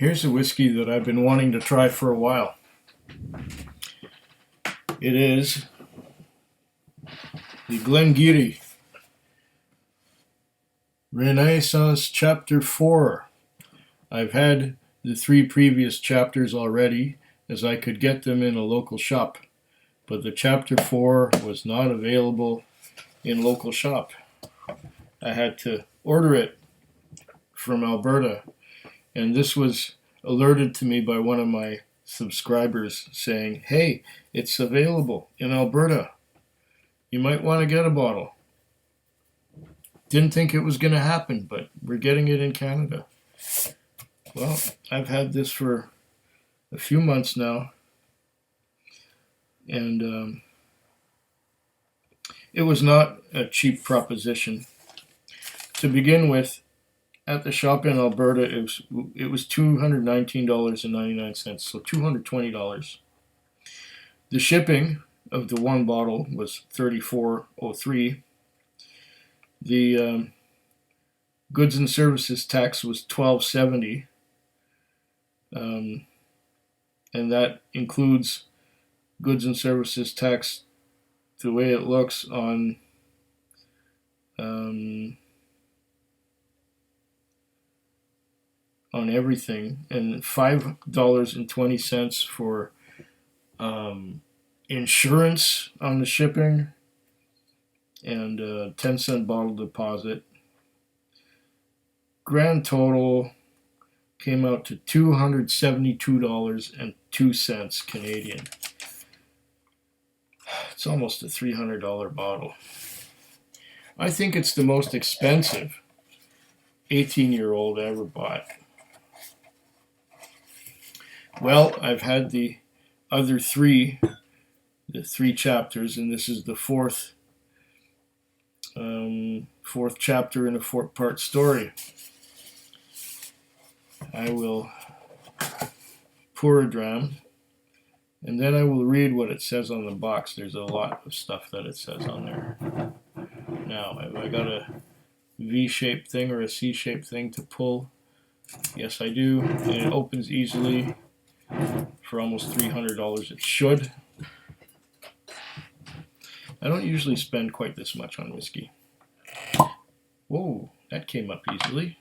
Here's a whiskey that I've been wanting to try for a while. It is the Glen Garioch Renaissance Chapter 4. I've had the 3 previous chapters already, as I could get them in a local shop, but the Chapter 4 was not available in local shop. I had to order it from Alberta, and this was alerted to me by one of my subscribers saying, hey, it's available in Alberta. You might want to get a bottle. Didn't think it was going to happen, but we're getting it in Canada. Well, I've had this for a few months now, and it was not a cheap proposition. To begin with, at the shop in Alberta, it was $219.99, so $220. The shipping of the one bottle was $34.03. The goods and services tax was $12.70, and that includes goods and services tax the way it looks on everything, and $5.20 for insurance on the shipping, and a 10-cent bottle deposit. Grand total came out to $272.02 Canadian. It's almost a $300 bottle. I think it's the most expensive 18-year-old ever bought. Well, I've had the other 3 chapters, and this is the fourth chapter in a 4-part story. I will pour a dram, and then I will read what it says on the box. There's a lot of stuff that it says on there. Now, have I got a V-shaped thing or a C-shaped thing to pull? Yes, I do, and it opens easily for almost $300. It should. I don't usually spend quite this much on whiskey. Whoa, that came up easily.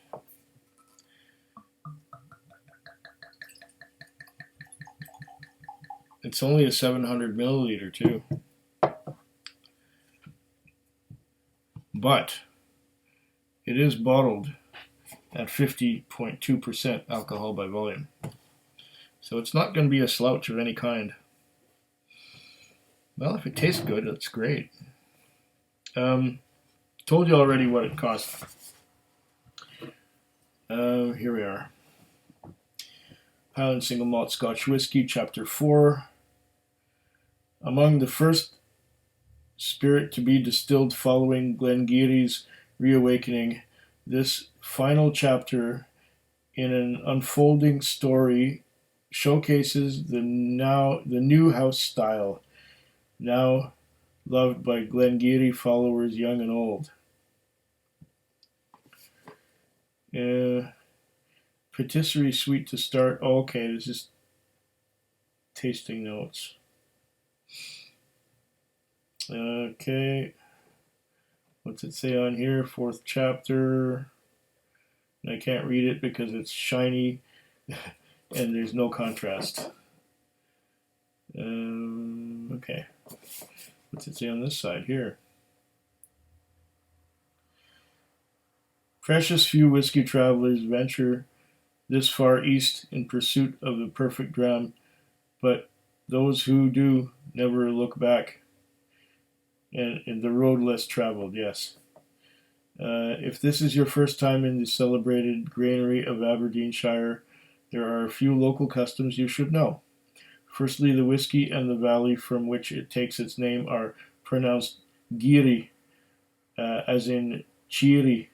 It's only a 700 milliliter too. But it is bottled at 50.2% alcohol by volume. So it's not going to be a slouch of any kind. Well, if it tastes good, that's great. Told you already what it cost. Here we are. Highland Single Malt Scotch Whisky, Chapter 4. Among the first spirit to be distilled following Glen Garioch's reawakening, this final chapter in an unfolding story showcases the new house style, now loved by Glen Garioch followers young and old. Patisserie sweet to start. Oh, okay, this is tasting notes. Okay, what's it say on here? 4th chapter. I can't read it because it's shiny and there's no contrast. Okay, what's it say on this side here? Precious few whiskey travelers venture this far east in pursuit of the perfect dram, but those who do never look back. And the road less traveled, yes. If this is your first time in the celebrated granary of Aberdeenshire, there are a few local customs you should know. Firstly, the whiskey and the valley from which it takes its name are pronounced Giri, as in Chiri,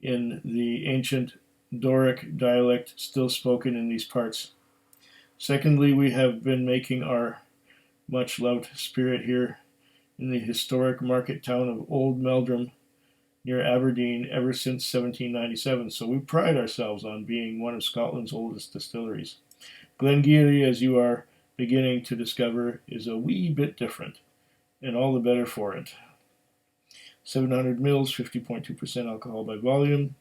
in the ancient Doric dialect still spoken in these parts. Secondly, we have been making our much loved spirit here in the historic market town of Old Meldrum near Aberdeen ever since 1797, so we pride ourselves on being one of Scotland's oldest distilleries. Glen Garioch, as you are beginning to discover, is a wee bit different, and all the better for it. 700 mils, 50.2% alcohol by volume.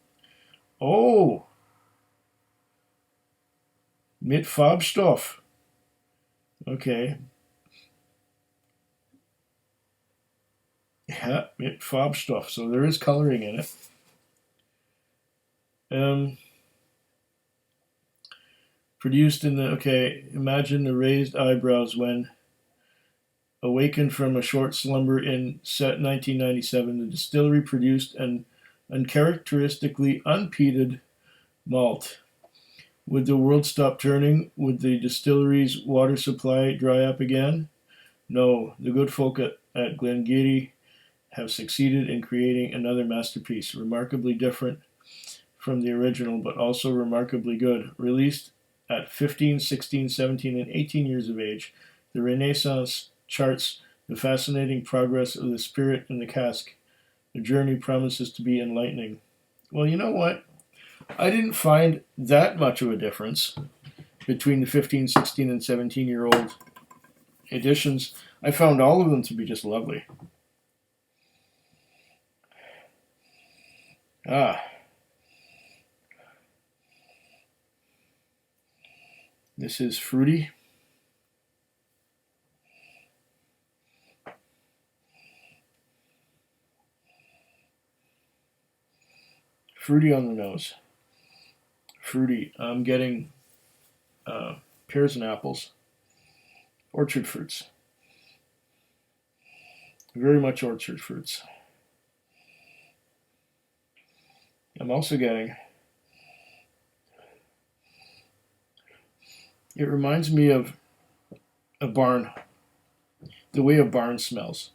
Oh, mit Farbstoff. Okay. Yeah, mit Farbstoff. So there is coloring in it. Produced in the, okay, imagine the raised eyebrows when awakened from a short slumber in 1997. The distillery produced an uncharacteristically unpeated malt. Would the world stop turning? Would the distillery's water supply dry up again? No, the good folk at Glen Garioch have succeeded in creating another masterpiece, remarkably different from the original, but also remarkably good. Released at 15, 16, 17, and 18 years of age, the Renaissance charts the fascinating progress of the spirit in the cask. The journey promises to be enlightening. Well, you know what? I didn't find that much of a difference between the 15, 16, and 17-year-old editions. I found all of them to be just lovely. This is fruity. Fruity on the nose. Fruity. I'm getting pears and apples. Orchard fruits. Very much orchard fruits. I'm also getting, it reminds me of a barn, the way a barn smells.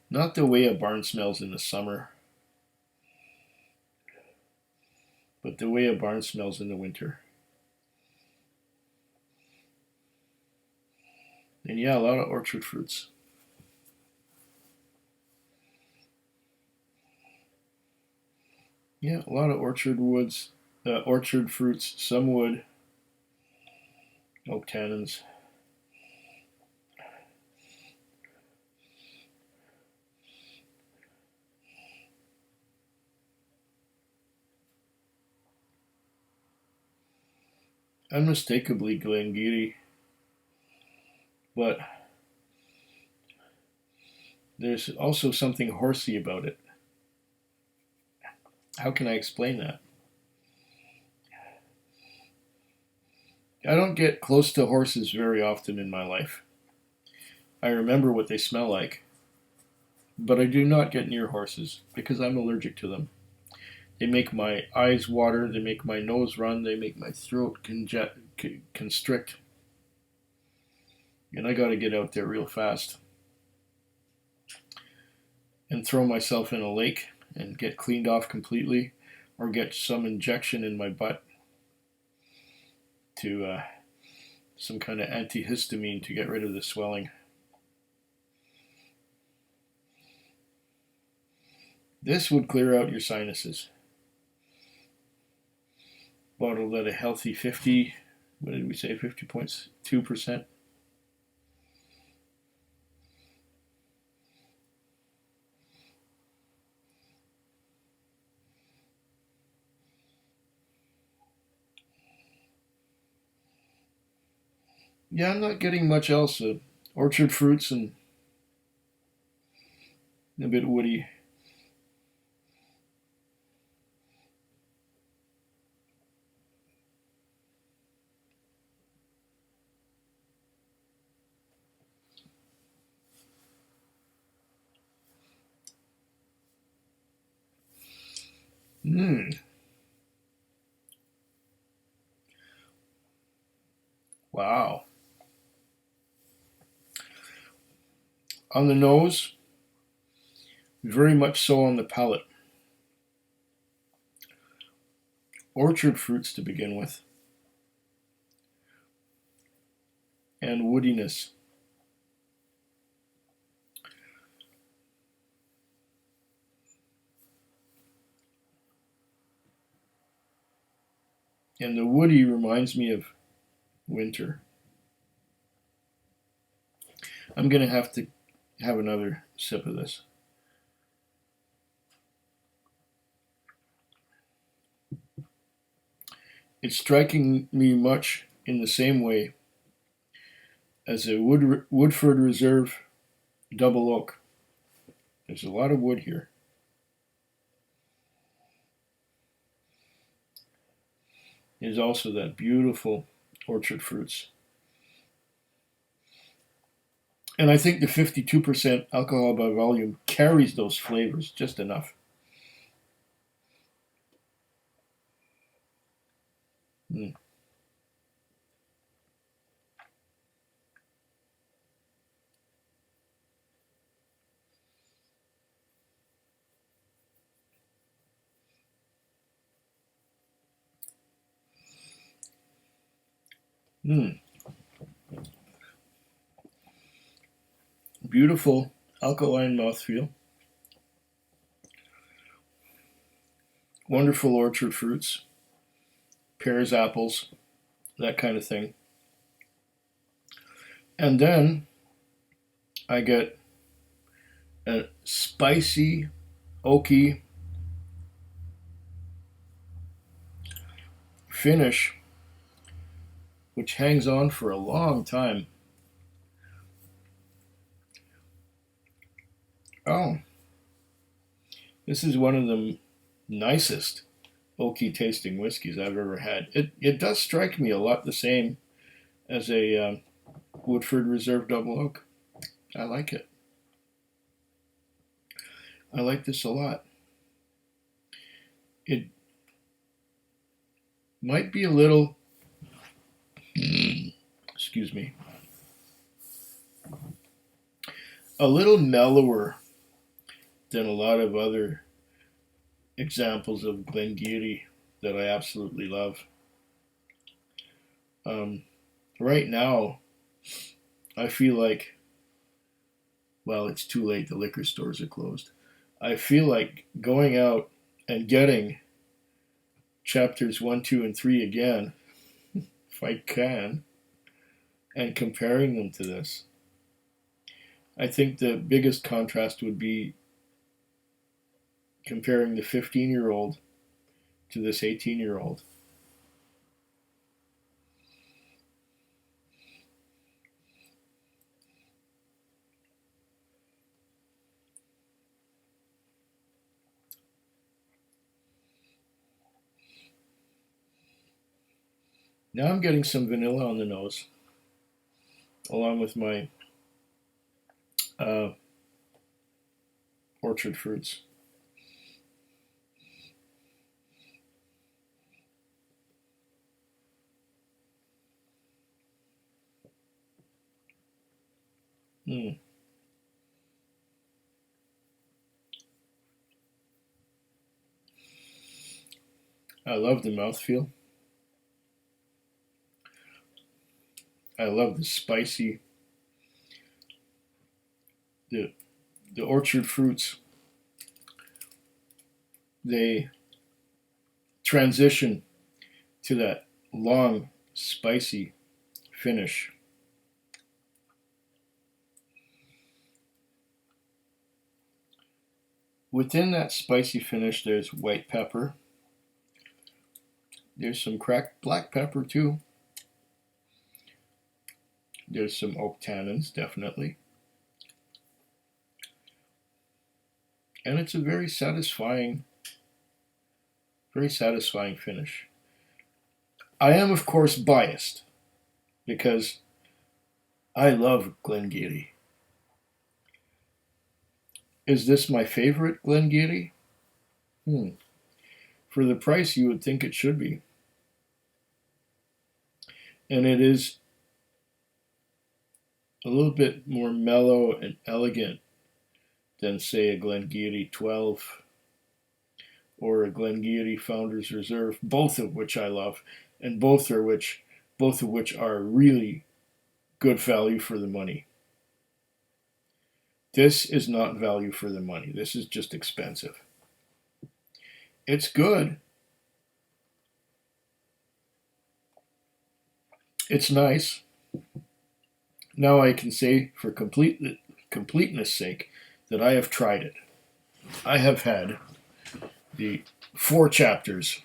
Not the way a barn smells in the summer, but the way a barn smells in the winter. And yeah, a lot of orchard fruits. Yeah, a lot of orchard fruits, some wood, oak tannins. Unmistakably Glen Garioch, but there's also something horsey about it. How can I explain that? I don't get close to horses very often in my life. I remember what they smell like, but I do not get near horses because I'm allergic to them. They make my eyes water, they make my nose run, they make my throat constrict. And I got to get out there real fast and throw myself in a lake and get cleaned off completely, or get some injection in my butt to some kind of antihistamine to get rid of the swelling. This would clear out your sinuses. Bottled at a healthy 50, what did we say, 50.2%. Yeah, I'm not getting much else. Orchard fruits and a bit woody. Wow. On the nose, very much so on the palate. Orchard fruits to begin with, and woodiness. And the woody reminds me of winter. I'm going to have another sip of this. It's striking me much in the same way as a Woodford Reserve Double Oak. There's a lot of wood here. There's also that beautiful orchard fruits. And I think the 52% alcohol by volume carries those flavors just enough. Mm. Mm. Beautiful alkaline mouthfeel. Wonderful orchard fruits, pears, apples, that kind of thing. And then I get a spicy, oaky finish, which hangs on for a long time. Oh, this is one of the nicest oaky tasting whiskeys I've ever had. It does strike me a lot the same as a Woodford Reserve Double Oak. I like it. I like this a lot. It might be a little, excuse me, a little mellower than a lot of other examples of Glen Garioch that I absolutely love. Right now, I feel like, well, it's too late. The liquor stores are closed. I feel like going out and getting chapters 1, 2, and 3 again, if I can, and comparing them to this. I think the biggest contrast would be comparing the 15-year-old to this 18-year-old. Now I'm getting some vanilla on the nose, along with my uh, orchard fruits. Mm. I love the mouthfeel. I love the spicy, the the orchard fruits. They transition to that long, spicy finish. Within that spicy finish, there's white pepper. There's some cracked black pepper too. There's some oak tannins, definitely. And it's a very satisfying finish. I am, of course, biased because I love Glen Garioch. Is this my favorite Glen Garioch? Hmm. For the price, you would think it should be. And it is a little bit more mellow and elegant than, say, a Glen Garioch 12 or a Glen Garioch Founders Reserve, both of which I love, and both of which are really good value for the money. This is not value for the money. This is just expensive. It's good. It's nice. Now I can say for completeness sake that I have tried it. I have had the 4 chapters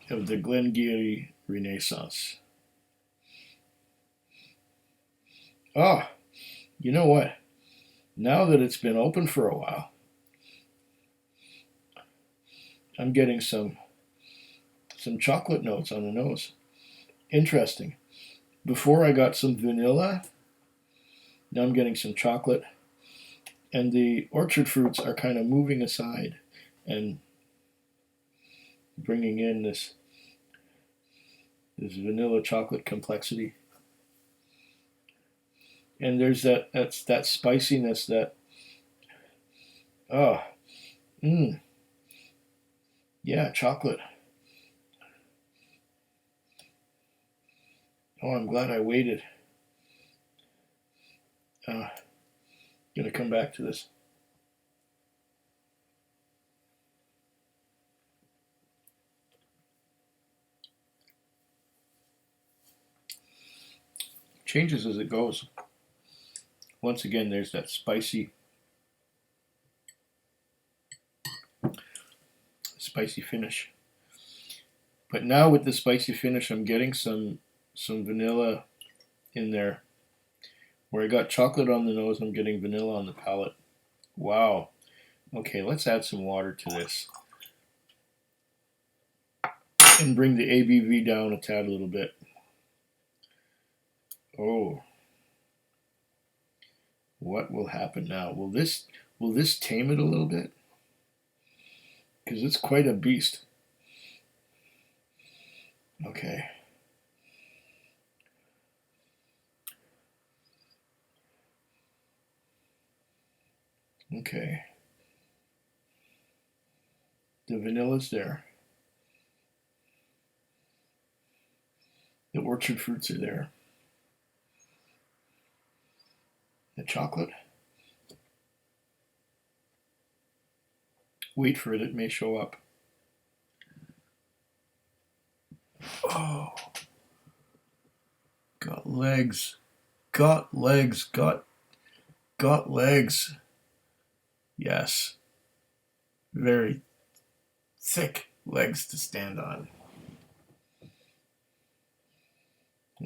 of the Glen Garioch Renaissance. Ah, you know what? Now that it's been open for a while, I'm getting some chocolate notes on the nose. Interesting. Before I got some vanilla, now I'm getting some chocolate, and the orchard fruits are kind of moving aside and bringing in this vanilla chocolate complexity. And there's that spiciness that oh yeah, chocolate. Oh, I'm glad I waited. Gonna come back to this. Changes as it goes. Once again, there's that spicy finish. But now with the spicy finish, I'm getting some vanilla in there. Where I got chocolate on the nose, I'm getting vanilla on the palate. Wow. Okay, let's add some water to this. And bring the ABV down a tad a little bit. Oh. What will happen now? Will this tame it a little bit? Because it's quite a beast. Okay. Okay. The vanilla's there. The orchard fruits are there. The chocolate. Wait for it, it may show up. Oh. Got legs. Got legs. Got legs. Yes. Very thick legs to stand on.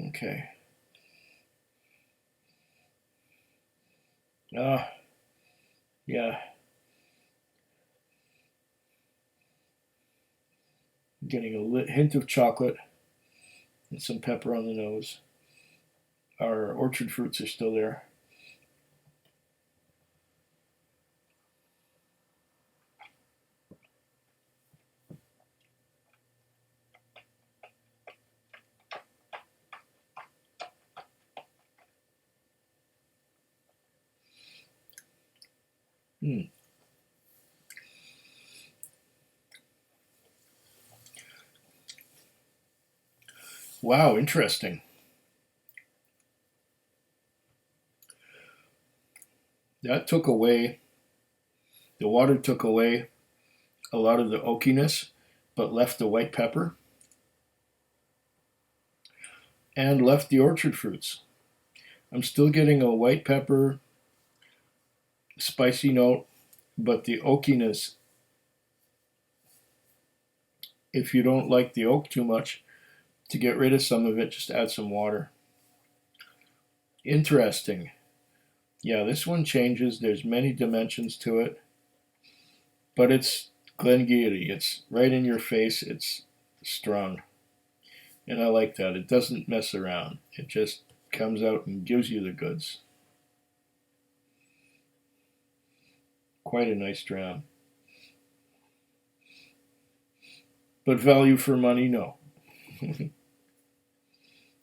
Okay. Yeah. Getting a hint of chocolate and some pepper on the nose. Our orchard fruits are still there. Wow, interesting. That took away, the water took away a lot of the oakiness, but left the white pepper and left the orchard fruits. I'm still getting a white pepper spicy note, but the oakiness, if you don't like the oak too much, to get rid of some of it, just add some water. Interesting. Yeah, this one changes. There's many dimensions to it, but it's Glen Garioch. It's right in your face. It's strong, and I like that. It doesn't mess around. It just comes out and gives you the goods. Quite a nice dram. But value for money, no.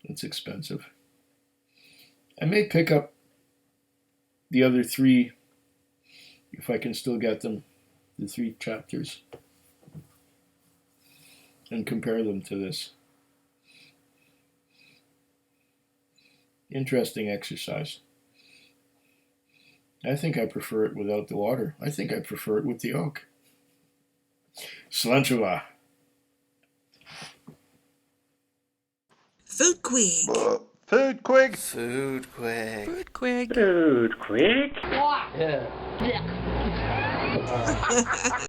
It's expensive. I may pick up the other 3 if I can still get them, the 3 chapters, and compare them to this. Interesting exercise. I think I prefer it without the water. I think I prefer it with the oak. Slanchova. Food quick. Food quick. Food quick. Food quick. Food quick. Yeah.